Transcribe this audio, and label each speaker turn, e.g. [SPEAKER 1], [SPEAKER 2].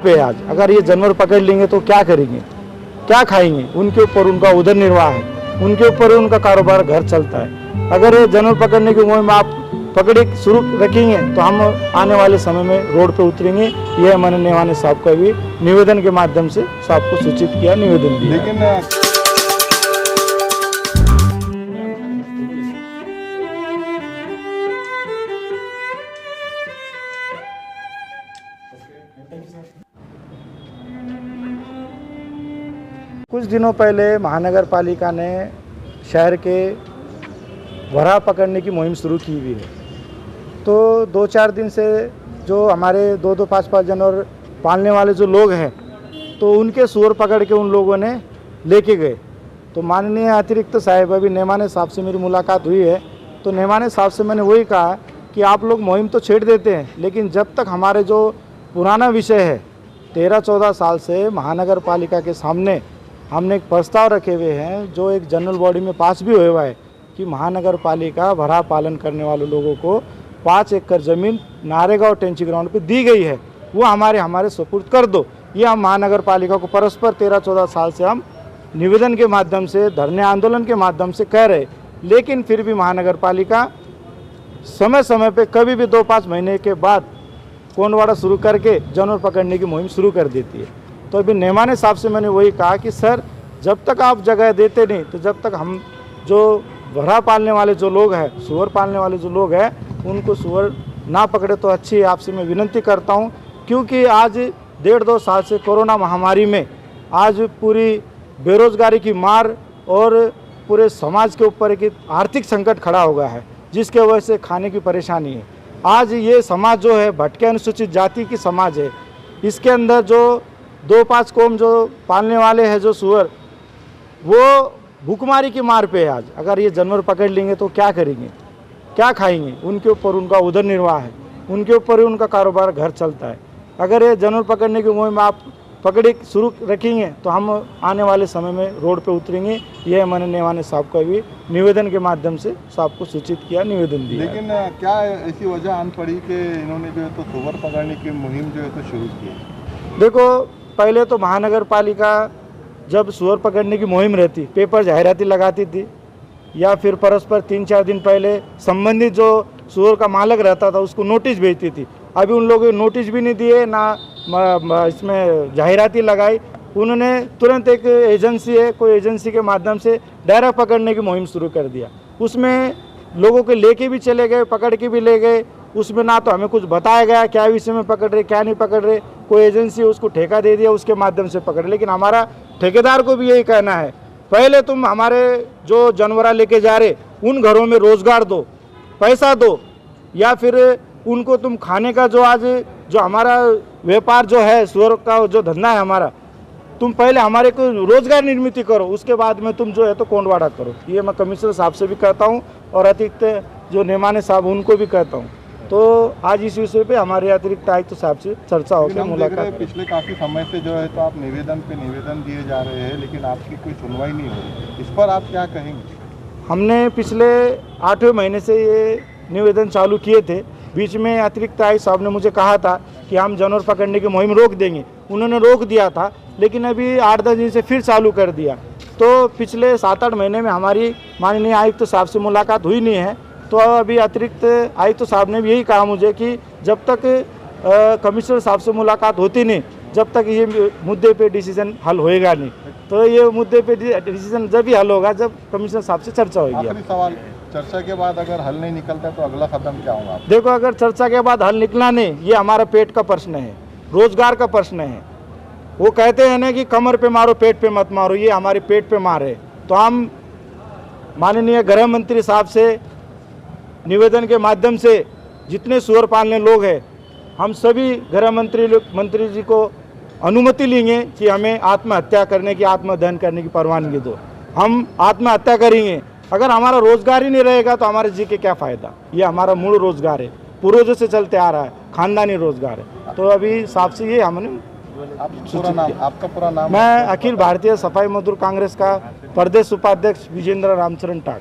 [SPEAKER 1] पे है आज। अगर ये जानवर पकड़ लेंगे तो क्या करेंगे, क्या खाएंगे, उनके ऊपर उनका उदर निर्वाह है, उनके ऊपर उनका कारोबार घर चलता है। अगर ये जानवर पकड़ने की मुहिम आप पकड़े शुरू रखेंगे तो हम आने वाले समय में रोड पे उतरेंगे। यह मैंने नेवाने साहब का भी निवेदन के माध्यम से साहब को सूचित किया, निवेदन दिया।
[SPEAKER 2] लेकिन
[SPEAKER 1] कुछ दिनों पहले महानगर पालिका ने शहर के वरा पकड़ने की मुहिम शुरू की हुई है। तो 2-4 दिन से जो हमारे 2-2, 5-5 जानवर पालने वाले जो लोग हैं तो उनके सूअर पकड़ के उन लोगों ने लेके गए। तो माननीय अतिरिक्त साहिब अभी नेमाने साहब से मेरी मुलाकात हुई है, तो नेमाने साहब से मैंने वही कहा कि आप लोग मुहिम तो छेड़ देते हैं, लेकिन जब तक हमारे जो पुराना विषय है 13-14 साल से महानगर पालिका के सामने हमने एक प्रस्ताव रखे हुए हैं जो एक जनरल बॉडी में पास भी हुआ है कि महानगर पालिका भरा पालन करने वाले लोगों को 5 एकड़ ज़मीन नारेगांव टेंची ग्राउंड पे दी गई है, वो हमारे सुपुर्द कर दो। ये हम महानगर पालिका को परस्पर 13-14 साल से हम निवेदन के माध्यम से, धरने आंदोलन के माध्यम से कह रहे, लेकिन फिर भी महानगर पालिका समय समय पे कभी भी 2-5 महीने के बाद कोंडवाड़ा शुरू करके जानवर पकड़ने की मुहिम शुरू कर देती है। तो अभी नेमाने साहब से मैंने वही कहा कि सर जब तक आप जगह देते नहीं तो जब तक हम जो भरा पालने वाले जो लोग हैं, सूअर पालने वाले जो लोग हैं, उनको सूअर ना पकड़े तो अच्छी आपसे मैं विनती करता हूं। क्योंकि आज 1.5-2 साल से कोरोना महामारी में आज पूरी बेरोजगारी की मार और पूरे समाज के ऊपर एक आर्थिक संकट खड़ा हो गया है, जिसके वजह से खाने की परेशानी है। आज ये समाज जो है भटके अनुसूचित जाति की समाज है, इसके अंदर जो 2-5 कौम जो पालने वाले हैं जो सूअर, वो भूखमारी की मार पे है आज। अगर ये जानवर पकड़ लेंगे तो क्या करेंगे, क्या खाएंगे, उनके ऊपर उनका उदर निर्वाह है, उनके ऊपर ही उनका कारोबार घर चलता है। अगर ये जानवर पकड़ने की मुहिम आप पकड़े शुरू रखेंगे तो हम आने वाले समय में रोड पे उतरेंगे। यह मैंने नेवाने साहब का भी निवेदन के माध्यम से साहब को सूचित किया, निवेदन दिया।
[SPEAKER 2] लेकिन क्या ऐसी वजह आन पड़ी कि इन्होंने जो है तो सूअर पकड़ने की मुहिम जो है तो शुरू की?
[SPEAKER 1] देखो, पहले तो महानगर पालिका जब सूअर पकड़ने की मुहिम रहती, पेपर जाहिराती लगाती थी या फिर परस्पर 3-4 दिन पहले संबंधित जो सूअर का मालिक रहता था उसको नोटिस भेजती थी। अभी उन लोगों ने नोटिस भी नहीं दिए, ना इसमें जाहिराती लगाई। उन्होंने तुरंत एक एजेंसी है, कोई एजेंसी के माध्यम से डायरेक्ट पकड़ने की मुहिम शुरू कर दिया। उसमें लोगों को लेके भी चले गए, पकड़ के भी ले गए। उसमें ना तो हमें कुछ बताया गया क्या विषय में पकड़ रहे, क्या नहीं पकड़ रहे। कोई एजेंसी उसको ठेका दे दिया, उसके माध्यम से पकड़। लेकिन हमारा ठेकेदार को भी यही कहना है, पहले तुम हमारे जो जानवर लेके जा रहे उन घरों में रोजगार दो, पैसा दो, या फिर उनको तुम खाने का जो आज जो हमारा व्यापार जो है सूअर का जो धंधा है हमारा, तुम पहले हमारे को रोजगार निर्मित करो, उसके बाद में तुम जो है तो कोंडवाड़ा करो। ये मैं कमिश्नर साहब से भी कहता हूँ और अतिरिक्त जो नेमाने साहब उनको भी कहता हूँ। तो आज इस विषय पे हमारे अतिरिक्त आयुक्त साहब से चर्चा होकर मुलाकात।
[SPEAKER 2] पिछले काफ़ी समय से जो है तो आप निवेदन पे निवेदन दिए जा रहे हैं, लेकिन आपकी कोई सुनवाई नहीं हो रही, इस पर आप क्या कहेंगे?
[SPEAKER 1] हमने पिछले 8वें महीने से ये निवेदन चालू किए थे। बीच में अतिरिक्त आयुक्त साहब ने मुझे कहा था कि हम जानवर पकड़ने की मुहिम रोक देंगे, उन्होंने रोक दिया था, लेकिन अभी 8-10 दिन से फिर चालू कर दिया। तो पिछले 7-8 महीने में हमारी माननीय आयुक्त साहब से मुलाकात हुई नहीं है। तो अभी अतिरिक्त आयुक्त साहब ने भी यही कहा मुझे कि जब तक कमिश्नर साहब से मुलाकात होती नहीं, जब तक ये मुद्दे पे डिसीजन हल होएगा नहीं। तो ये मुद्दे पे डिसीजन जब भी हल होगा जब कमिश्नर साहब से चर्चा होगी।
[SPEAKER 2] आखिरी सवाल, चर्चा के बाद अगर हल नहीं निकलता तो अगला कदम क्या होगा?
[SPEAKER 1] देखो, अगर चर्चा के बाद हल निकला नहीं, ये हमारा पेट का प्रश्न है, रोजगार का प्रश्न है। वो कहते हैं ना कि कमर पे मारो पेट पे मत मारो, ये हमारे पेट पे मार है। तो हम माननीय गृह मंत्री साहब से निवेदन के माध्यम से जितने सूअर पालने लोग हैं, हम सभी गृह मंत्री जी को अनुमति लेंगे कि हमें आत्महत्या करने की, आत्मदहन करने की परवानगी दो। हम आत्महत्या करेंगे। अगर हमारा रोजगार ही नहीं रहेगा तो हमारे जी के क्या फ़ायदा। ये हमारा मूल रोजगार है, पूर्वजों से चलते आ रहा है, खानदानी रोजगार है। तो अभी साहब से ये हमने
[SPEAKER 2] आपका पूरा नाम?
[SPEAKER 1] मैं अखिल भारतीय सफाई मजदूर कांग्रेस का प्रदेश उपाध्यक्ष विजेंद्र रामचरण टाक।